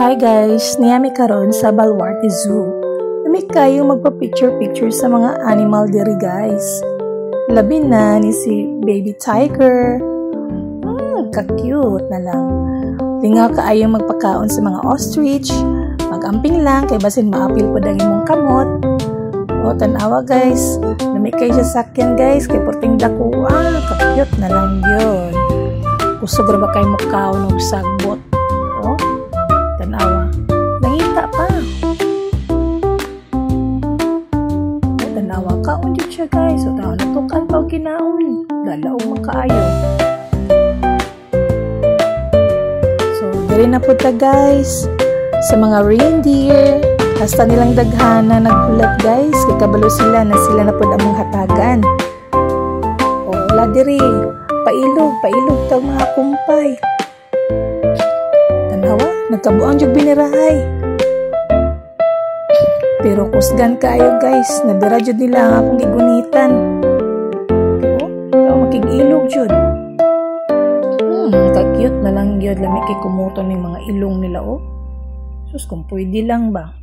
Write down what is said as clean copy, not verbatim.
Hi guys, niyami karon sa Baluarte Zoo. Nami kayo magpa-picture sa mga animal diri guys. Labi na ni si baby tiger. Ka-cute na lang. Lingaw kaayo magpakaon sa mga ostrich. Mag-amping lang kay basin maapil pod ang imong kamot. O tanawa guys, nami kayo sa sakyan guys kay porting dako. Ka-cute na lang yun. Kusog ra ba kay mukaon og sagbot? O tanawa. Nangita pa. O tanawa kaon jud siya guys. O tanawa natukan pa og kinaon. Lalaw makaayo. So diri na pud ta guys sa mga reindeer. Hasta nilang daghana naghulat guys. Kay kabalo sila na pud among hatagan. O wala diri. Pailog tag mga kumpay. Tanawa, nagkabuang jud binirahay. Pero kusgan kaayo guys, nabira jud nila ang akong gigunitan. Taw makig-ilog jud. Ka-cute na lang gyud lami kay kumuton ning mga ilong nila oh. Sus kung pwede lang ba.